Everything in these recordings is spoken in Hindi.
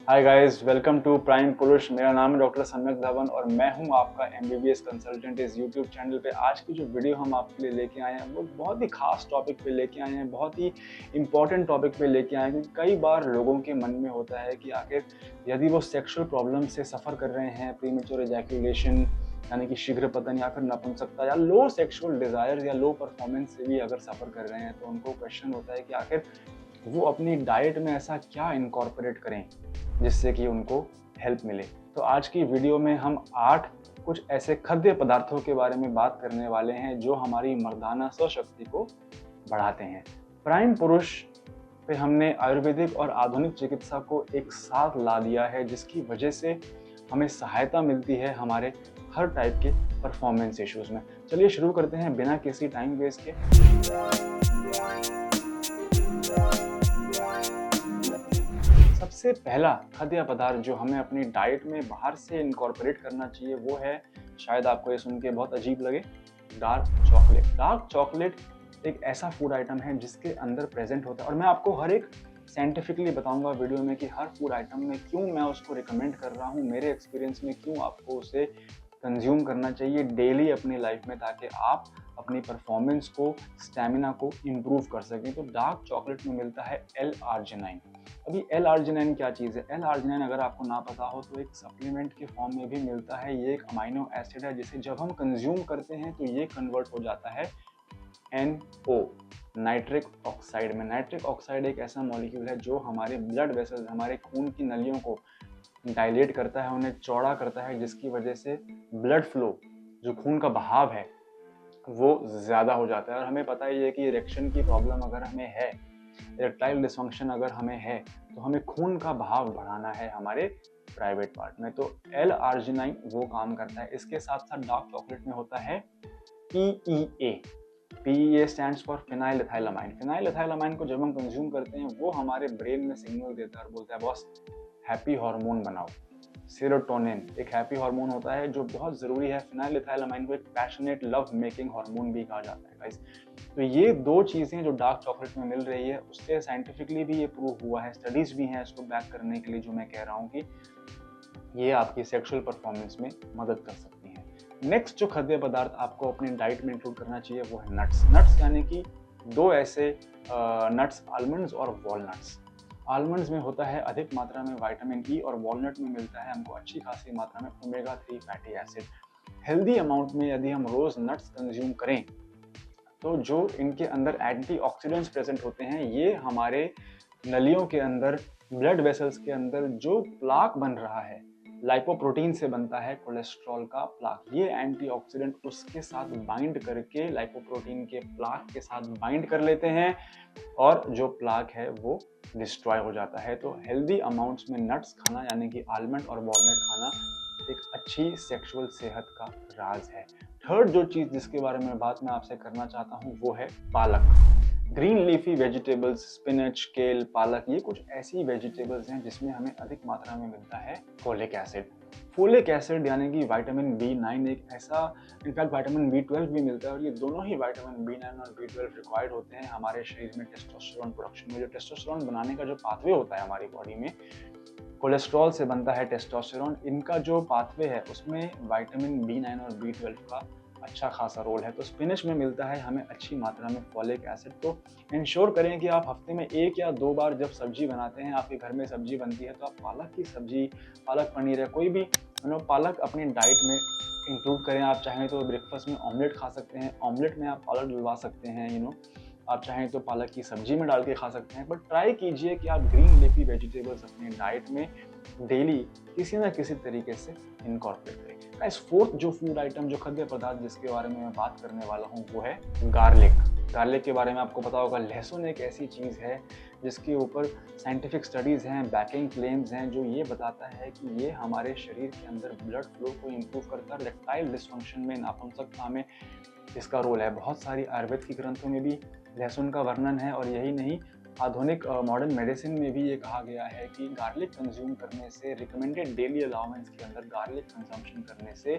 Hi guys, welcome to prime Purush. मेरा नाम है डॉक्टर सम्यक धवन और मैं हूं आपका एमबीबीएस कंसल्टेंट इस यूट्यूब चैनल पे। आज की जो वीडियो हम आपके लिए लेके आए हैं वो बहुत ही खास टॉपिक पे लेके आए हैं, बहुत ही इंपॉर्टेंट टॉपिक पे लेके आए हैं, क्योंकि कई बार लोगों के मन में होता है कि आखिर यदि वो सेक्सुअल प्रॉब्लम से सफ़र कर रहे हैं, प्रीमेच्योर एजैक्यूलेशन यानी कि शीघ्र पतन या फिर नपुंसकता या लो सेक्सुअल डिजायर या लो परफॉर्मेंस से भी अगर सफ़र कर रहे हैं, तो उनको क्वेश्चन होता है कि आखिर वो अपनी डाइट में ऐसा क्या इनकॉर्पोरेट करें जिससे कि उनको हेल्प मिले। तो आज की वीडियो में हम 8 कुछ ऐसे खाद्य पदार्थों के बारे में बात करने वाले हैं जो हमारी मर्दाना स्वशक्ति को बढ़ाते हैं। प्राइम पुरुष पे हमने आयुर्वेदिक और आधुनिक चिकित्सा को एक साथ ला दिया है, जिसकी वजह से हमें सहायता मिलती है हमारे हर टाइप के परफॉर्मेंस इश्यूज में। चलिए शुरू करते हैं बिना किसी टाइम वेस्ट के। सबसे पहला खाद्य पदार्थ जो हमें अपनी डाइट में बाहर से इनकॉर्पोरेट करना चाहिए वो है, शायद आपको ये सुन के बहुत अजीब लगे, डार्क चॉकलेट। डार्क चॉकलेट एक ऐसा फूड आइटम है जिसके अंदर प्रेजेंट होता है, और मैं आपको हर एक साइंटिफिकली बताऊंगा वीडियो में कि हर फूड आइटम में क्यों मैं उसको रिकमेंड कर रहा हूँ, मेरे एक्सपीरियंस में क्यों आपको उसे कंज्यूम करना चाहिए डेली अपनी लाइफ में, ताकि आप अपनी परफॉर्मेंस को, स्टैमिना को इम्प्रूव कर सकें। तो डार्क चॉकलेट में मिलता है L-आर्जिनाइन। अभी L-आर्जिनाइन क्या चीज़ है? L-आर्जिनाइन अगर आपको ना पता हो तो एक सप्लीमेंट के फॉर्म में भी मिलता है। ये एक अमाइनो एसिड है जिसे जब हम कंज्यूम करते हैं तो ये कन्वर्ट हो जाता है NO, नाइट्रिक ऑक्साइड में। नाइट्रिक ऑक्साइड एक ऐसा मॉलिक्यूल है जो हमारे ब्लड वेसल्स, हमारे खून की नलियों को डायलेट करता है, उन्हें चौड़ा करता है, जिसकी वजह से ब्लड फ्लो, जो खून का बहाव है, वो ज़्यादा हो जाता है। और हमें पता ही है कि इरेक्शन की प्रॉब्लम अगर हमें है, इरेक्टाइल डिसफंक्शन अगर हमें है, तो हमें खून का बहाव बढ़ाना है हमारे प्राइवेट पार्ट में। तो L-आर्जिनाइन वो काम करता है। इसके साथ साथ डार्क चॉकलेट में होता है PEA। PEA stands for phenyl ethylamine. Phenyl ethylamine को जब हम कंज्यूम करते हैं वो हमारे ब्रेन में सिग्नल देता है और बोलता है बॉस हैप्पी हार्मोन बनाओ। सेरोटोनिन एक हैप्पी हार्मोन होता है जो बहुत ज़रूरी है। फिनाइल एथाइलामाइन को एक पैशनेट लव मेकिंग हार्मोन भी कहा जाता है गाइस। तो ये दो चीज़ें जो डार्क चॉकलेट में मिल रही है, उससे साइंटिफिकली भी ये प्रूव हुआ है, स्टडीज़ भी हैं इसको बैक करने के लिए, जो मैं कह रहा हूँ कि ये आपकी सेक्सुअल परफॉर्मेंस में मदद कर सकती हैं। नेक्स्ट जो खाद्य पदार्थ आपको अपने डाइट में इंक्लूड करना चाहिए वो है नट्स। नट्स यानी कि दो ऐसे नट्स, आलमंड्स और वॉलनट्स। आलमंड्स में होता है अधिक मात्रा में विटामिन ई और वॉलनट में मिलता है हमको अच्छी खासी मात्रा में omega 3 fatty acid. Healthy amount में यदि हम रोज नट्स कंज्यूम करें तो जो इनके अंदर एंटीऑक्सीडेंट्स प्रेजेंट होते हैं, ये हमारे नलियों के अंदर, ब्लड वेसल्स के अंदर जो प्लाक बन रहा है, लाइपोप्रोटीन से बनता है कोलेस्ट्रॉल का प्लाक, ये एंटीऑक्सीडेंट उसके साथ बाइंड करके लाइपोप्रोटीन के प्लाक के साथ बाइंड कर लेते हैं और जो प्लाक है वो डिस्ट्रॉय हो जाता है। तो हेल्दी अमाउंट्स में नट्स खाना यानी कि आलमंड और वॉलनट खाना एक अच्छी सेक्सुअल सेहत का राज है। थर्ड जो चीज़ जिसके बारे में बात मैं आपसे करना चाहता हूँ वो है पालक। ग्रीन लीफी वेजिटेबल्स, स्पिनच, केल, पालक, ये कुछ ऐसी वेजिटेबल्स हैं जिसमें हमें अधिक मात्रा में मिलता है फोलिक एसिड। फोलिक एसिड यानी कि विटामिन B9 एक ऐसा, इनफैक्ट विटामिन B12 भी मिलता है, और ये दोनों ही विटामिन B9 और B12 रिक्वायर्ड होते हैं हमारे शरीर में टेस्टोस्टेरोन प्रोडक्शन में। जो टेस्टोस्टेरोन बनाने का जो पाथवे होता है हमारी बॉडी में, कोलेस्ट्रॉल से बनता है टेस्टोस्टेरोन, इनका जो पाथवे है उसमें विटामिन B9 और B12 का अच्छा खासा रोल है। तो स्पिनच में मिलता है हमें अच्छी मात्रा में फॉलिक एसिड। तो इंश्योर करें कि आप हफ्ते में 1 या 2 बार जब सब्जी बनाते हैं, आपके घर में सब्जी बनती है, तो आप पालक की सब्जी, पालक पनीर या कोई भी पालक अपनी डाइट में इंक्लूड करें। आप चाहें तो ब्रेकफास्ट में ऑमलेट खा सकते हैं, ऑमलेट में आप पालक डलवा सकते हैं, आप चाहें तो पालक की सब्जी में डाल के खा सकते हैं। बट ट्राई कीजिए कि आप ग्रीन लीफी वेजिटेबल्स अपनी डाइट में डेली किसी ना किसी तरीके से इनकॉर्पोरेट करें। गाइस, फोर्थ जो फूड आइटम, जो खाद्य पदार्थ जिसके बारे में मैं बात करने वाला हूँ वो है गार्लिक। गार्लिक के बारे में आपको पता होगा, लहसुन एक ऐसी चीज़ है जिसके ऊपर साइंटिफिक स्टडीज़ हैं, बैकिंग क्लेम्स हैं, जो ये बताता है कि ये हमारे शरीर के अंदर ब्लड फ्लो को इम्प्रूव करता है। इरेक्टाइल डिसफंक्शन में, नापुंसकता में इसका रोल है। बहुत सारी आयुर्वेद की ग्रंथों में भी लहसुन का वर्णन है, और यही नहीं, आधुनिक मॉडर्न मेडिसिन में भी ये कहा गया है कि गार्लिक कंज्यूम करने से, रिकमेंडेड डेली अलाउंस के अंदर गार्लिक कंजम्पशन करने से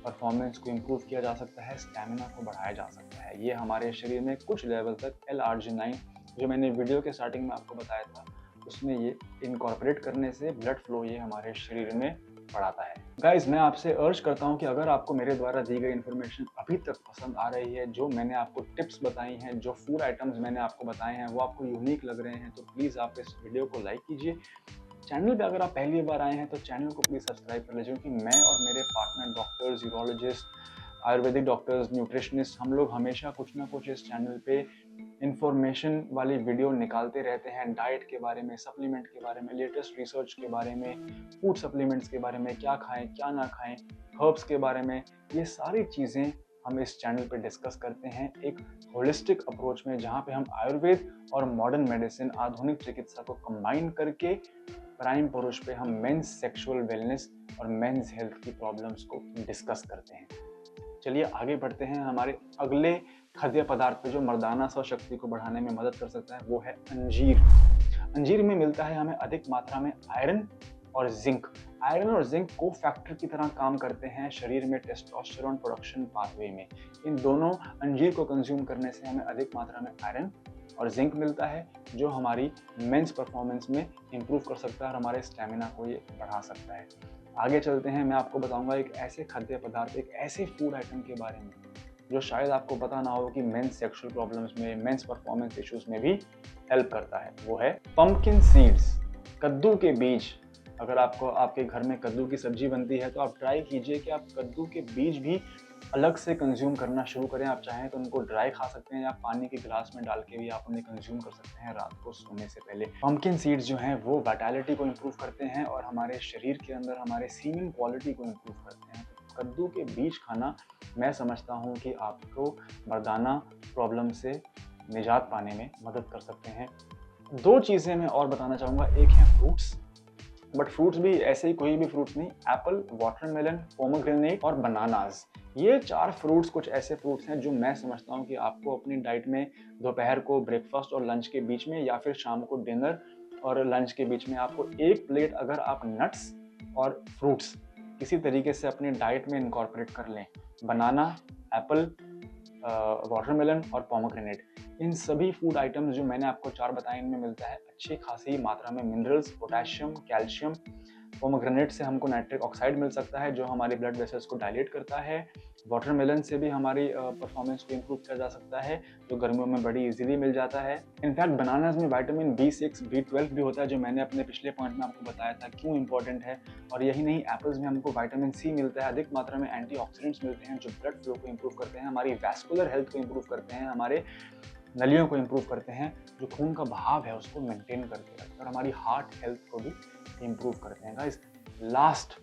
परफॉर्मेंस को इम्प्रूव किया जा सकता है, स्टैमिना को बढ़ाया जा सकता है। ये हमारे शरीर में कुछ लेवल तक L-आर्जिनाइन, जो मैंने वीडियो के स्टार्टिंग में आपको बताया था, उसमें ये इनकॉर्पोरेट करने से ब्लड फ्लो ये हमारे शरीर में बढ़ाता है। गाइज, मैं आपसे अर्ज करता हूँ कि अगर आपको मेरे द्वारा दी गई इन्फॉर्मेशन अभी तक पसंद आ रही है, जो मैंने आपको टिप्स बताई हैं, जो फूड आइटम्स मैंने आपको बताए हैं वो आपको यूनिक लग रहे हैं, तो प्लीज़ आप इस वीडियो को लाइक कीजिए। चैनल पे अगर आप पहली बार आए हैं तो चैनल को प्लीज़ सब्सक्राइब कर लीजिए, क्योंकि मैं और मेरे partner doctors, urologist, Ayurvedic doctors, nutritionist, हम लोग हमेशा कुछ ना कुछ इस चैनल पे इंफॉर्मेशन वाली वीडियो निकालते रहते हैं। डाइट के बारे में, सप्लीमेंट के बारे में, लेटेस्ट रिसर्च के बारे में, फूड सप्लीमेंट्स के बारे में, क्या खाएं क्या ना खाएं, हर्ब्स के बारे में, ये सारी चीज़ें हम इस चैनल पे डिस्कस करते हैं एक होलिस्टिक अप्रोच में, जहाँ पे हम आयुर्वेद और मॉडर्न मेडिसिन, आधुनिक चिकित्सा को कंबाइन करके प्राइम पुरुष पे हम मेंस सेक्सुअल वेलनेस और मेंस हेल्थ की प्रॉब्लम्स को डिस्कस करते हैं। चलिए आगे बढ़ते हैं हमारे अगले खाद्य पदार्थ पे जो मर्दाना शक्ति को बढ़ाने में मदद कर सकता है, वो है अंजीर। अंजीर में मिलता है हमें अधिक मात्रा में आयरन और जिंक। आयरन और जिंक को फैक्टर की तरह काम करते हैं शरीर में टेस्टोस्टेरोन प्रोडक्शन पाथवे में। इन दोनों अंजीर को कंज्यूम करने से हमें अधिक मात्रा में आयरन और जिंक मिलता है, जो हमारी मेंस परफॉर्मेंस में इंप्रूव कर सकता है और हमारे स्टेमिना को ये बढ़ा सकता है। आगे चलते हैं, मैं आपको बताऊंगा एक ऐसे खाद्य पदार्थ, एक ऐसे फूड आइटम के बारे में जो शायद आपको पता ना हो कि मेंस सेक्सुअल प्रॉब्लम्स में, मेंस परफॉर्मेंस इश्यूज में भी हेल्प करता है। वो है पंपकिन सीड्स, कद्दू के बीज। अगर आपको आपके घर में कद्दू की सब्जी बनती है तो आप ट्राई कीजिए कि आप कद्दू के बीज भी अलग से कंज्यूम करना शुरू करें। आप चाहें तो उनको ड्राई खा सकते हैं या पानी के गिलास में डाल के भी आप उन्हें कंज्यूम कर सकते हैं रात को सोने से पहले। पंपकिन सीड्स जो हैं वो वाइटैलिटी को इम्प्रूव करते हैं और हमारे शरीर के अंदर हमारे सीमेन क्वालिटी को इम्प्रूव करते हैं। कद्दू के बीज खाना, मैं समझता हूँ कि आपको मर्दाना प्रॉब्लम से निजात पाने में मदद कर सकते हैं। दो चीज़ें मैं और बताना चाहूँगा, एक है फ्रूट्स, बट फ्रूट्स भी ऐसे ही कोई भी फ्रूट्स नहीं, एप्पल, वाटरमेलन, पोमोग्रेनेट और बनानास। ये 4 फ्रूट्स कुछ ऐसे फ्रूट्स हैं जो मैं समझता हूँ कि आपको अपनी डाइट में दोपहर को ब्रेकफास्ट और लंच के बीच में, या फिर शाम को डिनर और लंच के बीच में, आपको एक प्लेट अगर आप नट्स और फ्रूट्स किसी तरीके से अपनी डाइट में इनकॉर्पोरेट कर लें, बनाना, एप्पल, वाटरमेलन और पोमोग्रेनेट, इन सभी फूड आइटम्स जो मैंने आपको 4 बताए, इनमें मिलता है अच्छी खासी मात्रा में मिनरल्स, पोटेशियम, कैल्शियम। पोमोग्रेनेट से हमको नाइट्रिक ऑक्साइड मिल सकता है जो हमारे ब्लड वेसल्स को डायलेट करता है। वाटरमेलन से भी हमारी परफॉर्मेंस को इम्प्रूव किया जा सकता है, जो गर्मियों में बड़ी इजीली मिल जाता है। इनफैक्ट बनानास में विटामिन B6, B12 भी होता है, जो मैंने अपने पिछले पॉइंट में आपको बताया था क्यों इंपॉर्टेंट है। और यही नहीं, एप्पल्स में हमको विटामिन C मिलता है, अधिक मात्रा में एंटीऑक्सीडेंट्स मिलते हैं जो ब्लड फ्लो को इम्प्रूव करते हैं, हमारी वैस्कुलर हेल्थ को इम्प्रूव करते हैं, हमारे नलियों को इम्प्रूव करते हैं, जो खून का बहाव है उसको मेंटेन करके रखते हैं, और हमारी हार्ट हेल्थ को भी इम्प्रूव करते हैं। गाइस, लास्ट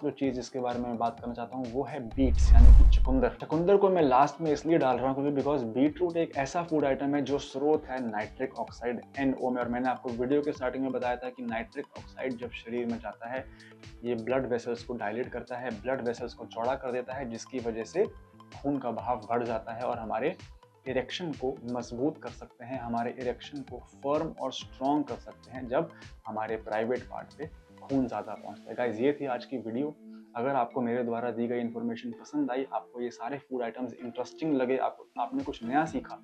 जो चीज़ जिसके बारे में मैं बात करना चाहता हूँ वो है बीट्स, यानी कि चुकंदर। चुकंदर को मैं लास्ट में इसलिए डाल रहा हूँ क्योंकि बिकॉज बीटरूट एक ऐसा फूड आइटम है जो स्रोत है नाइट्रिक ऑक्साइड NO में। और मैंने आपको वीडियो के स्टार्टिंग में बताया था कि नाइट्रिक ऑक्साइड जब शरीर में जाता है, ये ब्लड वेसल्स को डायलेट करता है, ब्लड वेसल्स को चौड़ा कर देता है, जिसकी वजह से खून का बहाव बढ़ जाता है और हमारे इरेक्शन को मजबूत कर सकते हैं, हमारे इरेक्शन को फर्म और स्ट्रॉन्ग कर सकते हैं जब हमारे प्राइवेट पार्ट पे खून ज़्यादा पहुंचता है। गाइस, ये थी आज की वीडियो। अगर आपको मेरे द्वारा दी गई इन्फॉर्मेशन पसंद आई, आपको ये सारे फूड आइटम्स इंटरेस्टिंग लगे, आपने कुछ नया सीखा,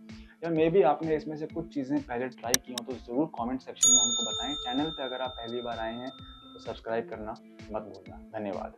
या मे बी आपने इसमें से कुछ चीज़ें पहले ट्राई की हो, तो ज़रूर कमेंट सेक्शन में हमको बताएं। चैनल पे अगर आप पहली बार आए हैं तो सब्सक्राइब करना मत भूलना। धन्यवाद।